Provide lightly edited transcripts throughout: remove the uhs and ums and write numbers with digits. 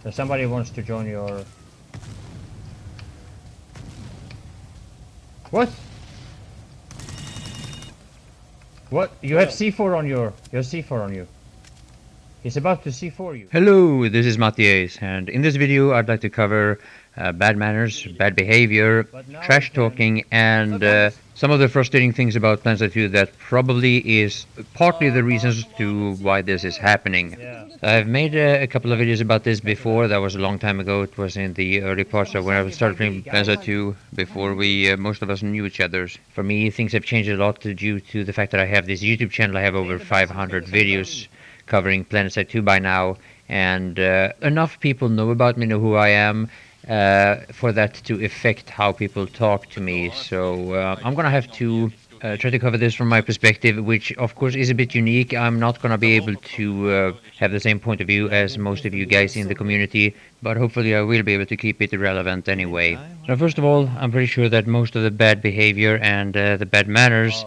So somebody wants to join your... What? What? You have C4 on your... You have C4 on you. He's about to C4 you. Hello, this is MattiAce, and in this video I'd like to cover bad manners, bad behavior, trash talking, and some of the frustrating things about Planetside 2 that probably is partly the reasons to why this is happening. I've made a couple of videos about this before. That was a long time ago. It was in the early parts of when I started playing Planetside 2, before we most of us knew each other. For me, things have changed a lot due to the fact that I have this YouTube channel. I have over 500 videos covering Planetside 2 by now, and enough people know about me, know who I am, for that to affect how people talk to me. So I'm gonna have to try to cover this from my perspective, which of course is a bit unique. I'm not gonna be able to have the same point of view as most of you guys in the community, but hopefully I will be able to keep it relevant anyway. So first of all, I'm pretty sure that most of the bad behavior and the bad manners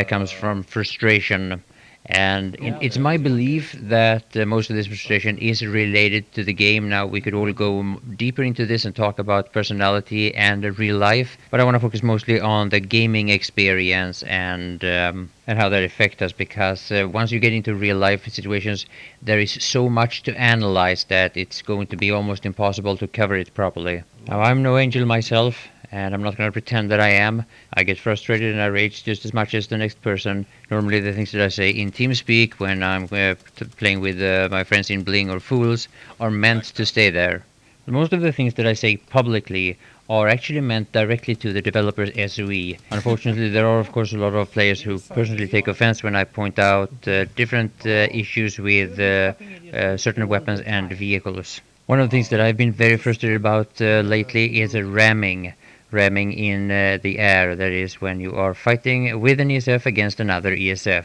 comes from frustration. And it's my belief that most of this frustration is related to the game. Now, we could all go deeper into this and talk about personality and real life, but I want to focus mostly on the gaming experience and how that affects us, because once you get into real life situations, there is so much to analyze that it's going to be almost impossible to cover it properly. Now, I'm no angel myself, and I'm not going to pretend that I am. I get frustrated and I rage just as much as the next person. Normally the things that I say in TeamSpeak when I'm playing with my friends in Bling or Fools are meant to stay there. Most of the things that I say publicly are actually meant directly to the developer's SOE. Unfortunately, there are of course a lot of players who personally take offense when I point out different issues with certain weapons and vehicles. One of the things that I've been very frustrated about lately is ramming in the air. That is when you are fighting with an ESF against another ESF.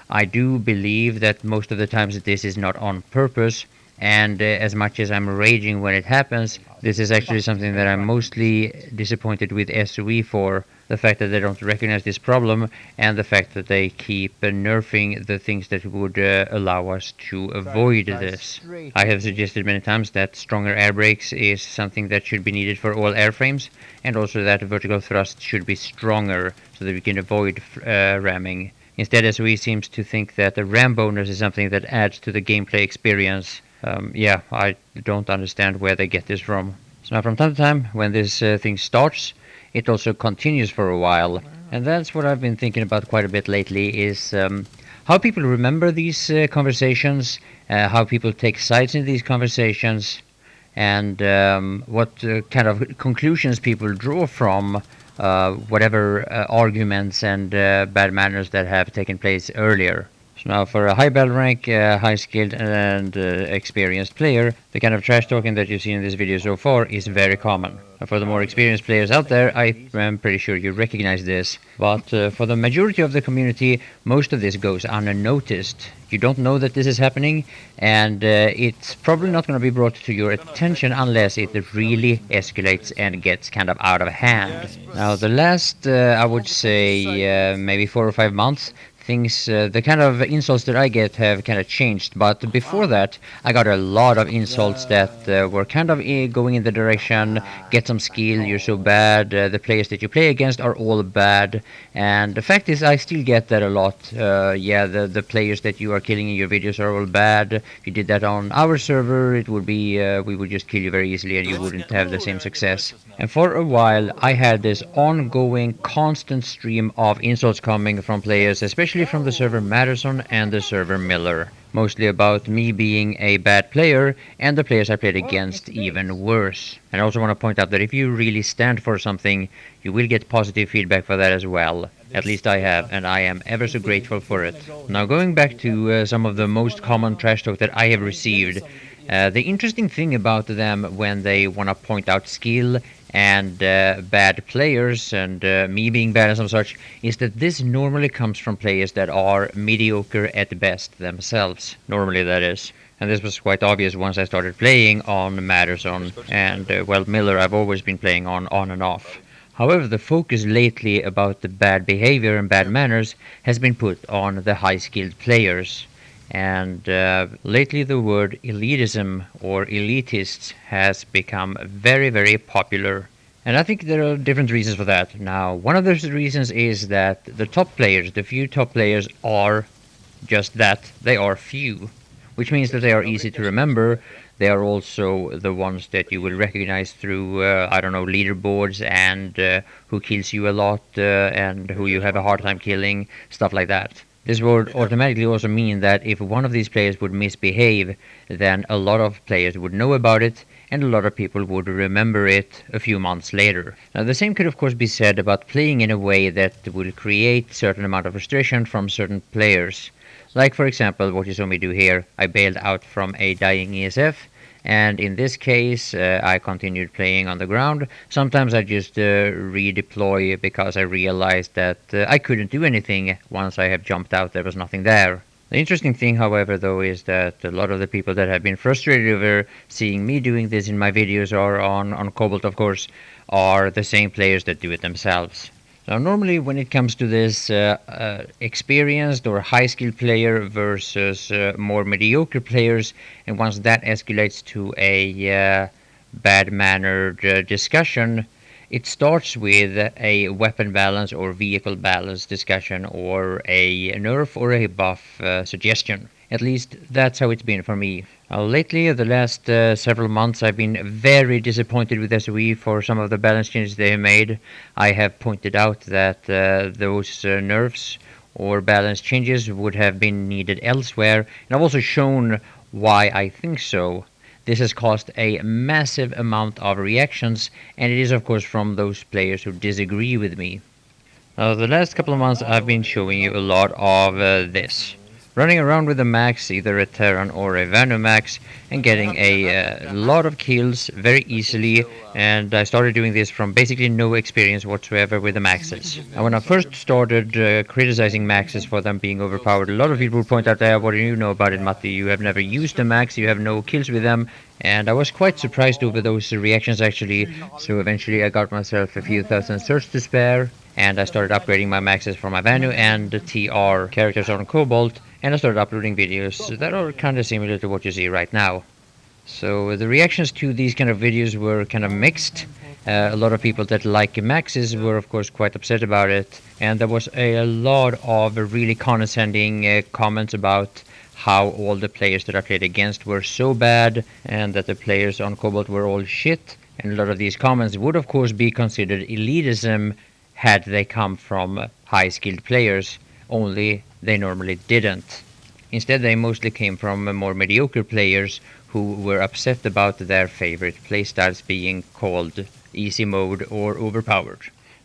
I do believe that most of the times this is not on purpose, and as much as I'm raging when it happens, this is actually something that I'm mostly disappointed with SOE for. The fact that they don't recognize this problem, and the fact that they keep nerfing the things that would allow us to avoid this. I have suggested many times that stronger air brakes is something that should be needed for all airframes, and also that vertical thrust should be stronger so that we can avoid ramming. Instead, SOE seems to think that the ram bonus is something that adds to the gameplay experience. Yeah, I don't understand where they get this from. So now from time to time, when this thing starts, it also continues for a while. And that's what I've been thinking about quite a bit lately, is how people remember these conversations, how people take sides in these conversations, and what kind of conclusions people draw from whatever arguments and bad manners that have taken place earlier. So now for a high battle rank, high skilled and experienced player, the kind of trash talking that you've seen in this video so far is very common. For the more experienced players out there, I am pretty sure you recognize this. But for the majority of the community, most of this goes unnoticed. You don't know that this is happening, and it's probably not going to be brought to your attention unless it really escalates and gets kind of out of hand. Now, the last, I would say, maybe 4 or 5 months, things, the kind of insults that I get have kind of changed, but before that I got a lot of insults that were kind of going in the direction, get some skill, you're so bad, the players that you play against are all bad. And the fact is, I still get that a lot. Yeah, the players that you are killing in your videos are all bad. If you did that on our server, it would be we would just kill you very easily and you wouldn't have the same success. And for a while I had this ongoing constant stream of insults coming from players, especially from the server MattiAce and the server Miller, mostly about me being a bad player and the players I played against even worse. And I also want to point out that if you really stand for something, you will get positive feedback for that as well. At least I have, and I am ever so grateful for it. Now, going back to some of the most common trash talk that I have received, the interesting thing about them when they want to point out skill and bad players and me being bad and some such is that this normally comes from players that are mediocre at best themselves. Normally, that is. And this was quite obvious once I started playing on MattiAce and, well, Miller I've always been playing on and off. However, the focus lately about the bad behavior and bad manners has been put on the high-skilled players. And lately the word elitism or elitists has become very, very popular. And I think there are different reasons for that. Now, one of those reasons is that the top players, the few top players, are just that. They are few, which means that they are easy to remember. They are also the ones that you will recognize through, I don't know, leaderboards and who kills you a lot and who you have a hard time killing, stuff like that. This would automatically also mean that if one of these players would misbehave, then a lot of players would know about it and a lot of people would remember it a few months later. Now, the same could of course be said about playing in a way that will create certain amount of frustration from certain players. Like for example, what you saw me do here, I bailed out from a dying ESF, and in this case I continued playing on the ground. Sometimes I just redeploy because I realized that I couldn't do anything once I have jumped out, there was nothing there. The interesting thing, however, though, is that a lot of the people that have been frustrated over seeing me doing this in my videos or on Cobalt, of course, are the same players that do it themselves. Now, normally when it comes to this experienced or high-skilled player versus more mediocre players, and once that escalates to a bad-mannered discussion, it starts with a weapon balance or vehicle balance discussion or a nerf or a buff suggestion. At least that's how it's been for me. Lately, the last several months, I've been very disappointed with SOE for some of the balance changes they have made. I have pointed out that those nerfs or balance changes would have been needed elsewhere, and I've also shown why I think so. This has caused a massive amount of reactions, and it is of course from those players who disagree with me. The last couple of months I've been showing you a lot of this. Running around with a max, either a Terran or a Vanu max, and getting a lot of kills very easily, and I started doing this from basically no experience whatsoever with the maxes. And when I first started criticizing maxes for them being overpowered, a lot of people would point out, what do you know about it, Matti? You have never used a max, you have no kills with them, and I was quite surprised over those reactions actually, so eventually I got myself a few thousand certs to spare, and I started upgrading my maxes for my Vanu and TR characters on Cobalt, and I started uploading videos that are kind of similar to what you see right now. So the reactions to these kind of videos were kind of mixed. A lot of people that like maxes were of course quite upset about it, and there was a lot of really condescending comments about how all the players that I played against were so bad and that the players on Cobalt were all shit. And a lot of these comments would of course be considered elitism had they come from high-skilled players, only they normally didn't. Instead, they mostly came from more mediocre players who were upset about their favorite playstyles being called easy mode or overpowered.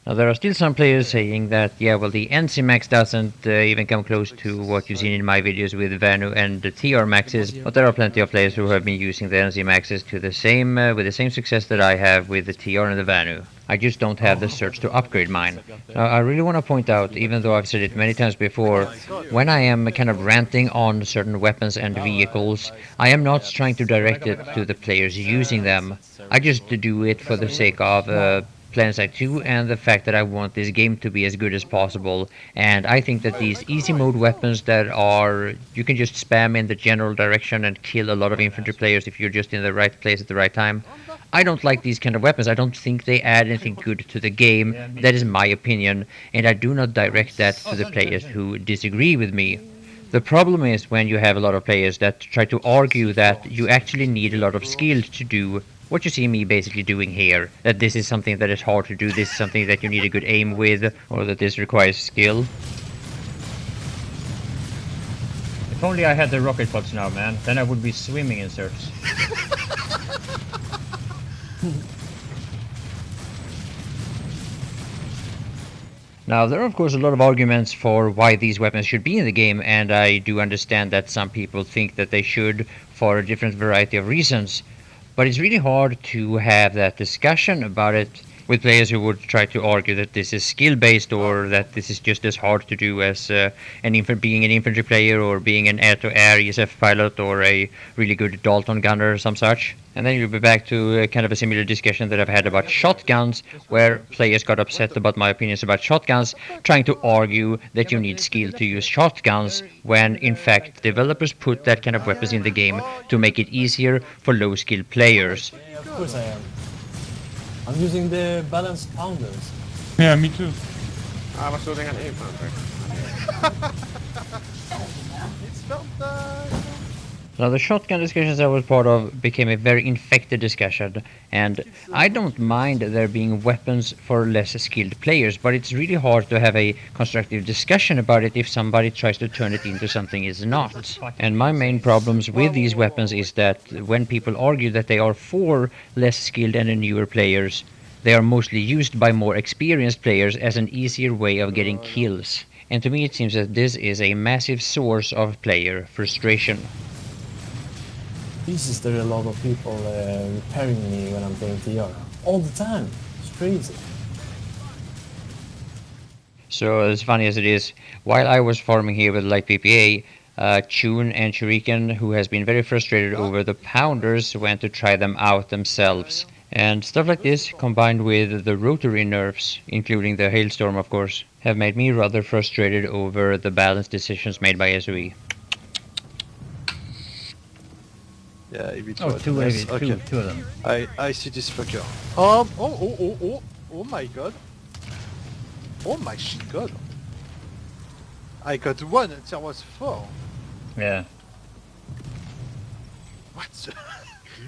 Now, there are still some players saying that, yeah, well, the NC max doesn't even come close to what you've seen in my videos with Vanu and the TR maxes, but there are plenty of players who have been using the NC maxes to the same with the same success that I have with the TR and the Vanu. I just don't have the certs to upgrade mine. Now, I really want to point out, even though I've said it many times before, when I am kind of ranting on certain weapons and vehicles, I am not trying to direct it to the players using them. I just do it for the sake of Planetside 2 and the fact that I want this game to be as good as possible, and I think that these easy mode weapons that are you can just spam in the general direction and kill a lot of infantry players if you're just in the right place at the right time. I don't like these kind of weapons. I don't think they add anything good to the game. That is my opinion, and I do not direct that to the players who disagree with me. The problem is when you have a lot of players that try to argue that you actually need a lot of skill to do what you see me basically doing here, that this is something that is hard to do, this is something that you need a good aim with, or that this requires skill. If only I had the rocket pods now, man, then I would be swimming in certs. Now, there are of course a lot of arguments for why these weapons should be in the game, and I do understand that some people think that they should for a different variety of reasons. But it's really hard to have that discussion about it with players who would try to argue that this is skill-based or that this is just as hard to do as being an infantry player or being an air-to-air ESF pilot or a really good Dalton gunner or some such. And then you'll be back to kind of a similar discussion that I've had about shotguns, where players got upset about my opinions about shotguns, trying to argue that you need skill to use shotguns, when in fact developers put that kind of weapons in the game to make it easier for low-skilled players. Yeah, of course I am. I'm using the balanced pounders. Yeah, me too. Vad stod den här inför? Now the shotgun discussions I was part of became a very infected discussion, and I don't mind there being weapons for less skilled players, but it's really hard to have a constructive discussion about it if somebody tries to turn it into something it's not. And my main problems with these weapons is that when people argue that they are for less skilled and newer players, they are mostly used by more experienced players as an easier way of getting kills. And to me it seems that this is a massive source of player frustration. Jesus, there are a lot of people repairing me when I'm playing TR. All the time. It's crazy. So as funny as it is, while I was farming here with light PPA, Chun and Shuriken, who has been very frustrated over the pounders, went to try them out themselves. And stuff like this, combined with the rotary nerfs, including the hailstorm of course, have made me rather frustrated over the balanced decisions made by SOE. Yeah, EV2. Oh, two of them. I see this fucker. Oh my god. Oh my shit god. I got one and there was four. Yeah. What?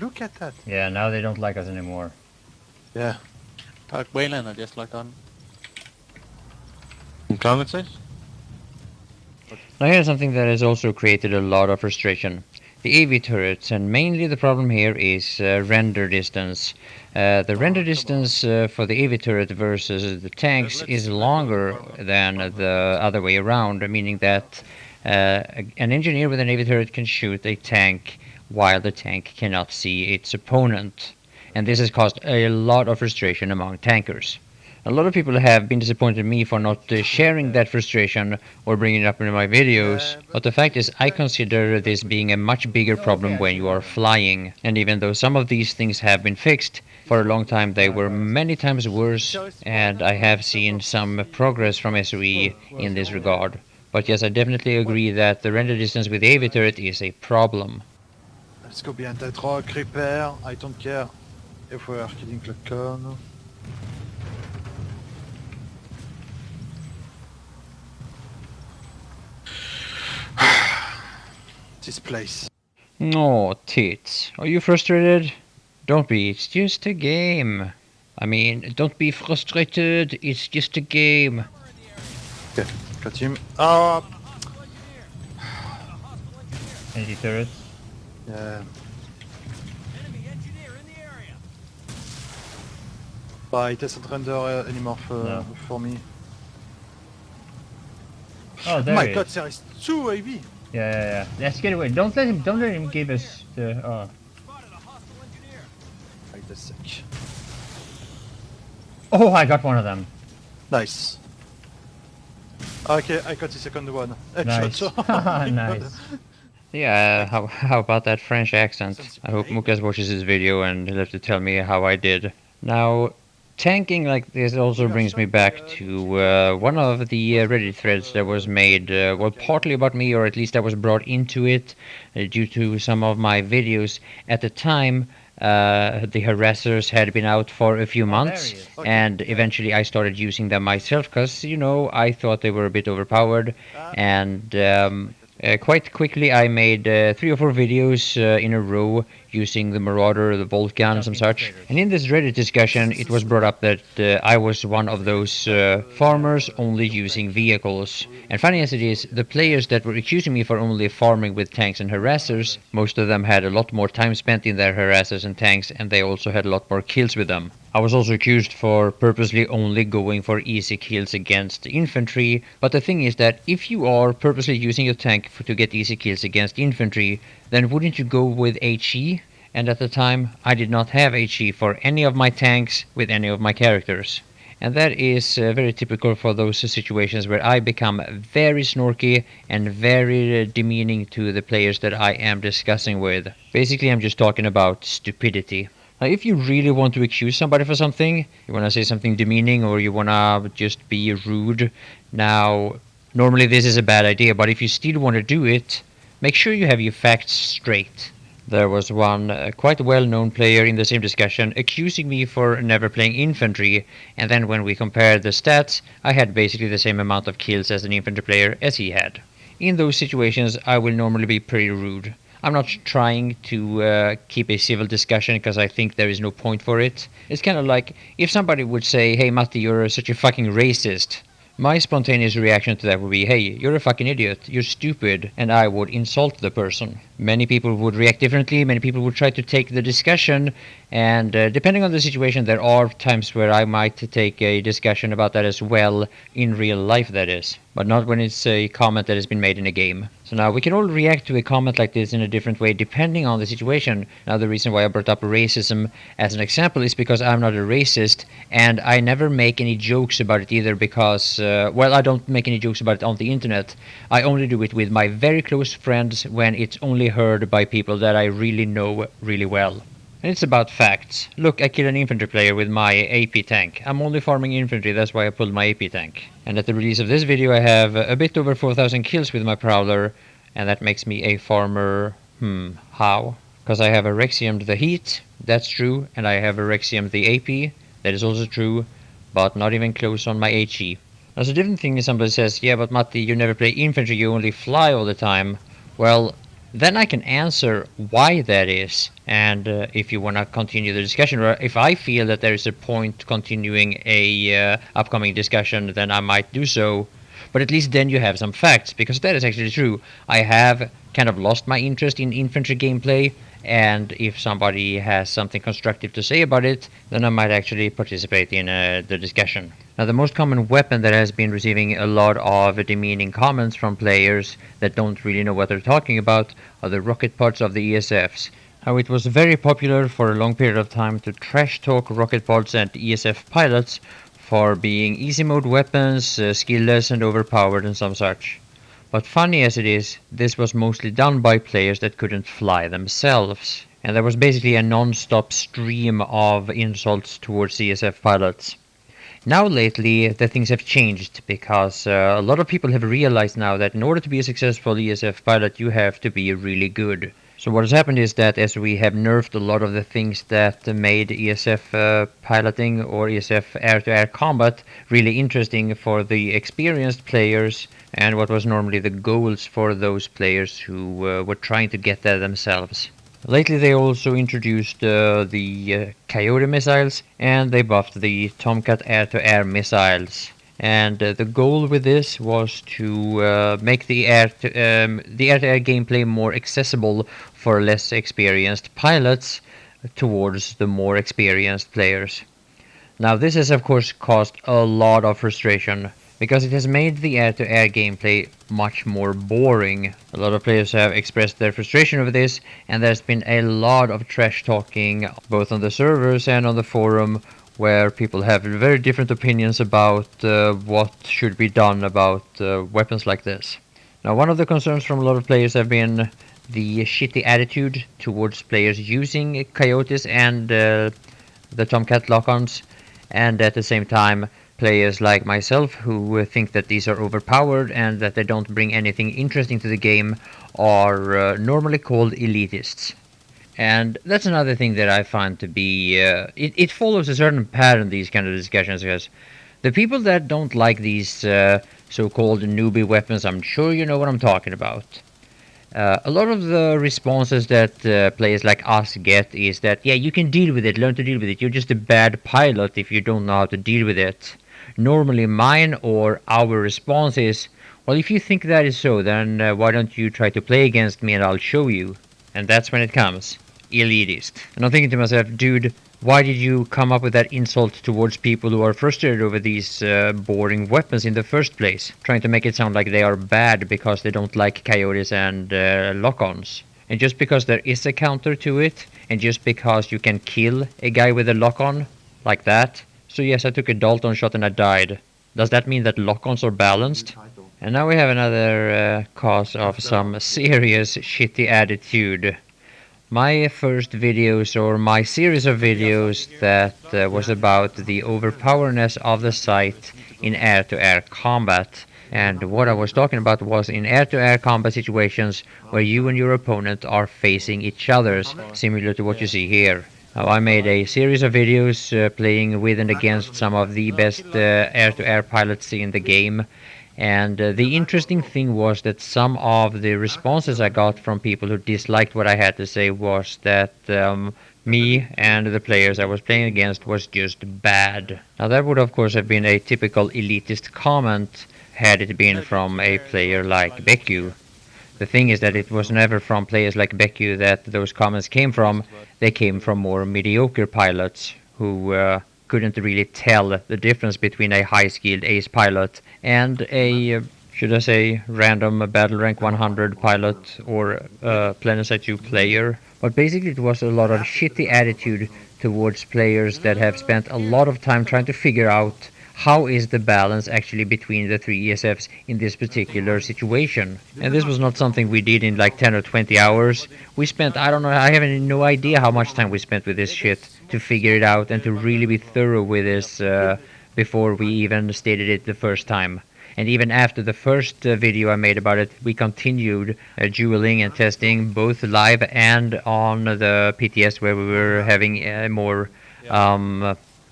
Look at that. Yeah, now they don't like us anymore. Yeah. Park Wayland, I just logged on. Planetside? Now here's something that has also created a lot of frustration. The AV turrets, and mainly the problem here is render distance. The render distance for the AV turret versus the tanks is longer than the other way around, meaning that an engineer with an AV turret can shoot a tank while the tank cannot see its opponent. And this has caused a lot of frustration among tankers. A lot of people have been disappointed in me for not sharing that frustration or bringing it up in my videos, but the fact is I consider this being a much bigger problem when you are flying. And even though some of these things have been fixed, for a long time they were many times worse, and I have seen some progress from SOE in this regard. But yes, I definitely agree that the render distance with the AV turret is a problem. Let's go behind that rock, repair. I don't care if we are killing the con. This place. No, tits. Are you frustrated? Don't be, it's just a game. I mean, don't be frustrated, it's just a game. Okay, got him. Anti-turrets. Yeah. But it doesn't render anymore for me. Oh, there My he god, is. there is two AV! Yeah. Let's get away. Don't let him give us the... Oh. Wait a sec. Oh, I got one of them. Nice. Okay, I got the second one. Nice. Headshot. Nice. Yeah, how about that French accent? I hope Mukas watches this video and he'll have to tell me how I did. Now, tanking like this also brings me back to one of the Reddit threads that was made, well, partly about me, or at least I was brought into it due to some of my videos. At the time, the harassers had been out for a few months, and eventually I started using them myself because, you know, I thought they were a bit overpowered, and quite quickly I made 3 or 4 videos in a row using the Marauder, the bolt gun, and some such. And in this Reddit discussion it was brought up that I was one of those farmers only using vehicles. And funny as it is, the players that were accusing me for only farming with tanks and harassers, most of them had a lot more time spent in their harassers and tanks, and they also had a lot more kills with them. I was also accused for purposely only going for easy kills against infantry, but the thing is that if you are purposely using your tank to get easy kills against infantry, then wouldn't you go with HE? and at the time I did not have HE for any of my tanks with any of my characters. And that is very typical for those situations where I become very snorky and very demeaning to the players that I am discussing with. Basically, I'm just talking about stupidity. Now, if you really want to accuse somebody for something, you want to say something demeaning or you want to just be rude, now, normally this is a bad idea, but if you still want to do it, make sure you have your facts straight. There was one quite well-known player in the same discussion accusing me for never playing infantry, and then when we compared the stats, I had basically the same amount of kills as an infantry player as he had. In those situations, I will normally be pretty rude. I'm not trying to keep a civil discussion because I think there is no point for it. It's kind of like if somebody would say, "Hey Matti, you're such a fucking racist." My spontaneous reaction to that would be, "Hey, you're a fucking idiot, you're stupid," and I would insult the person. Many people would react differently, many people would try to take the discussion, and depending on the situation, there are times where I might take a discussion about that as well, in real life that is, but not when it's a comment that has been made in a game. So now we can all react to a comment like this in a different way depending on the situation. Now the reason why I brought up racism as an example is because I'm not a racist, and I never make any jokes about it either because, well, I don't make any jokes about it on the internet. I only do it with my very close friends when it's only heard by people that I really know really well. And it's about facts. Look, I killed an infantry player with my AP tank. I'm only farming infantry, that's why I pulled my AP tank. And at the release of this video I have a bit over 4,000 kills with my Prowler, and that makes me a farmer... how? Because I have Rexiumed the heat, that's true, and I have Rexiumed the AP, that is also true, but not even close on my HE. Now, it's a different thing if somebody says, "Yeah, but Matti, you never play infantry, you only fly all the time." Well, then I can answer why that is, and if you want to continue the discussion, or if I feel that there is a point continuing a upcoming discussion, then I might do so. But at least then you have some facts, because that is actually true. I have kind of lost my interest in infantry gameplay, and if somebody has something constructive to say about it, then I might actually participate in the discussion. Now, the most common weapon that has been receiving a lot of demeaning comments from players that don't really know what they're talking about are the rocket pods of the ESFs. Now, it was very popular for a long period of time to trash talk rocket pods and ESF pilots for being easy mode weapons, skillless and overpowered and some such. But funny as it is, this was mostly done by players that couldn't fly themselves. And there was basically a non-stop stream of insults towards ESF pilots. Now lately, the things have changed because a lot of people have realized now that in order to be a successful ESF pilot, you have to be really good. So what has happened is that as we have nerfed a lot of the things that made ESF piloting or ESF air-to-air combat really interesting for the experienced players, and what was normally the goals for those players who were trying to get there themselves. Lately they also introduced the Coyote missiles, and they buffed the Tomcat air-to-air missiles. And the goal with this was to make the air-to-air gameplay more accessible for less experienced pilots towards the more experienced players. Now this has of course caused a lot of frustration, because it has made the air-to-air gameplay much more boring. A lot of players have expressed their frustration over this, and there's been a lot of trash talking both on the servers and on the forum, where people have very different opinions about what should be done about weapons like this. Now, one of the concerns from a lot of players have been the shitty attitude towards players using Coyotes and the Tomcat lock-ons, and at the same time players like myself who think that these are overpowered and that they don't bring anything interesting to the game are normally called elitists. And that's another thing that I find to be, it follows a certain pattern, these kind of discussions, because the people that don't like these so-called newbie weapons, I'm sure you know what I'm talking about. A lot of the responses that players like us get is that, yeah, you can deal with it, learn to deal with it, you're just a bad pilot if you don't know how to deal with it. Normally mine or our response is, well, if you think that is so, then why don't you try to play against me and I'll show you. And that's when it comes. Elitist. And I'm thinking to myself, dude, why did you come up with that insult towards people who are frustrated over these boring weapons in the first place? Trying to make it sound like they are bad because they don't like Coyotes and lock-ons. And just because there is a counter to it, and just because you can kill a guy with a lock-on, like that, so yes, I took a Dalton shot and I died. Does that mean that lock-ons are balanced? And now we have another cause of some serious shitty attitude. My first videos, or my series of videos that was about the overpowerness of the site in air-to-air combat. And what I was talking about was in air-to-air combat situations where you and your opponent are facing each other's, similar to what you see here. Now, I made a series of videos playing with and against some of the best air-to-air pilots in the game. And the interesting thing was that some of the responses I got from people who disliked what I had to say was that me and the players I was playing against was just bad. Now that would of course have been a typical elitist comment had it been from a player like Beku. The thing is that it was never from players like Beku that those comments came from. They came from more mediocre pilots who couldn't really tell the difference between a high-skilled ace pilot and a, should I say, random battle rank 100 pilot or Planetside 2 player. But basically it was a lot of shitty attitude towards players that have spent a lot of time trying to figure out how is the balance actually between the three ESFs in this particular situation. And this was not something we did in like 10 or 20 hours. We spent, I don't know, I have no idea how much time we spent with this shit to figure it out and to really be thorough with this before we even stated it the first time. And even after the first video I made about it, we continued dueling and testing both live and on the PTS where we were having a more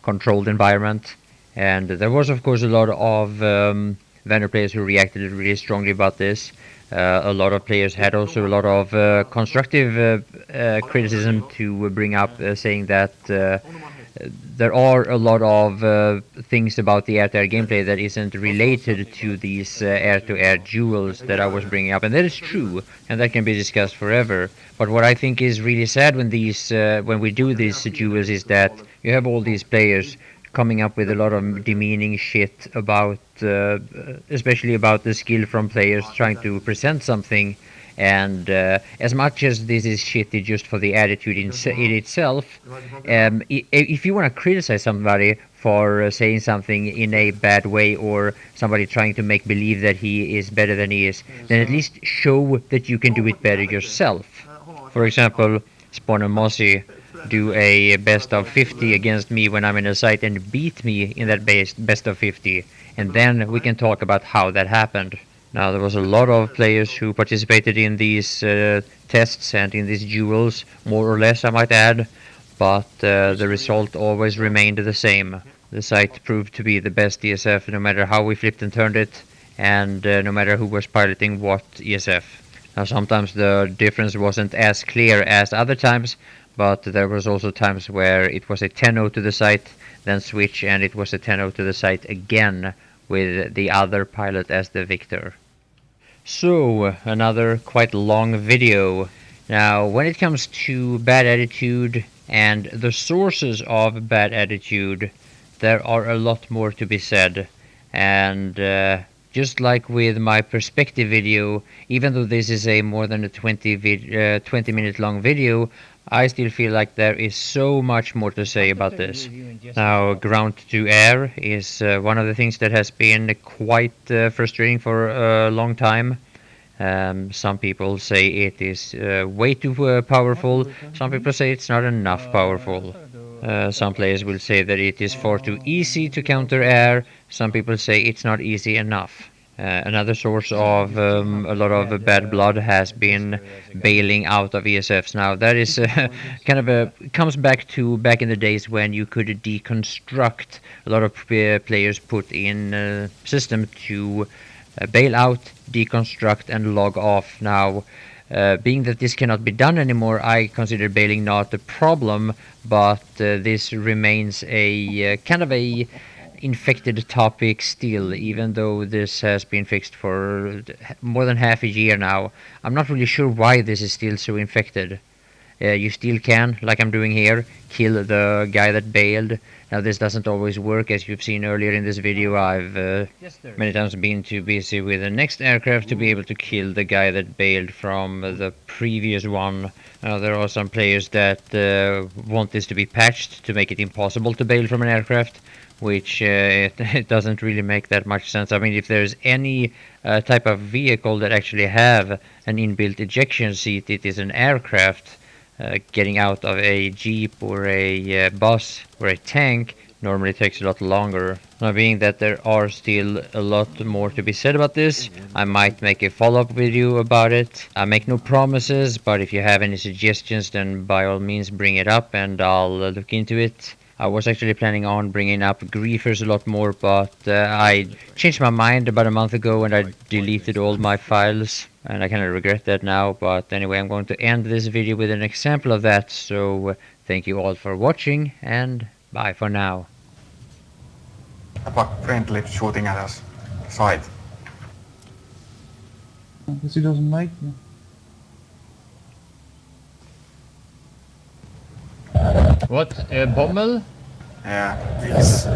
controlled environment. And there was of course a lot of vendor players who reacted really strongly about this. A lot of players had also a lot of constructive criticism to bring up, saying that there are a lot of things about the air-to-air gameplay that isn't related to these air-to-air duels that I was bringing up, and that is true, and that can be discussed forever. But what I think is really sad when when we do these duels is that you have all these players coming up with a lot of demeaning shit about, especially about the skill from players trying to present something. And as much as this is shitty just for the attitude in itself, if you want to criticize somebody for saying something in a bad way, or somebody trying to make believe that he is better than he is, then at least show that you can do it better yourself. For example, Spawn and Mossy do a best of 50 against me when I'm in a site and beat me in that best of 50, and then we can talk about how that happened. Now, there was a lot of players who participated in these tests and in these duels, more or less I might add, but the result always remained the same. The site proved to be the best ESF no matter how we flipped and turned it, and no matter who was piloting what ESF. Now, sometimes the difference wasn't as clear as other times, but there was also times where it was a 10-0 to the site, then switch, and it was a 10-0 to the site again with the other pilot as the victor. So, another quite long video. Now, when it comes to bad attitude and the sources of bad attitude, there are a lot more to be said. And just like with my perspective video, even though this is a more than a 20-minute long video, I still feel like there is so much more to say about this. Now, ground to air is one of the things that has been quite frustrating for a long time. Some people say it is way too powerful. Some people say it's not enough powerful. Some players will say that it is far too easy to counter air. Some people say it's not easy enough. Another source of a lot of bad blood has been bailing out of ESFs. Now that is kind of comes back to back in the days when you could deconstruct a lot of players put in system to bail out, deconstruct, and log off. Now, being that this cannot be done anymore, I consider bailing not a problem, but this remains a kind of a infected topic still, even though this has been fixed for more than half a year now. I'm not really sure why this is still so infected. You still can, like I'm doing here, kill the guy that bailed. Now this doesn't always work, as you've seen earlier in this video. I've many times been too busy with the next aircraft to be able to kill the guy that bailed from the previous one. There are some players that want this to be patched to make it impossible to bail from an aircraft, which it doesn't really make that much sense. I mean, if there's any type of vehicle that actually have an inbuilt ejection seat, it is an aircraft. Getting out of a jeep or a bus or a tank normally takes a lot longer. Now, being that there are still a lot more to be said about this, I might make a follow-up video about it. I make no promises, but if you have any suggestions, then by all means bring it up and I'll look into it. I was actually planning on bringing up griefers a lot more, but I changed my mind about a month ago and I deleted all my files. And I kind of regret that now, but anyway, I'm going to end this video with an example of that. So thank you all for watching, and bye for now. Fuck, friendly shooting at us. Side. I guess he doesn't like me. What? Bommel? Yeah, this.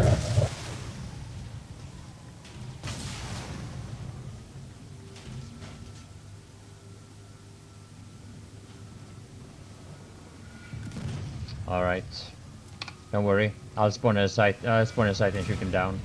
Alright. Don't worry. I'll spawn a site and shoot him down.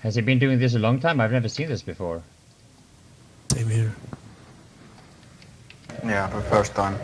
Has he been doing this a long time? I've never seen this before. Same here. Yeah, the first time.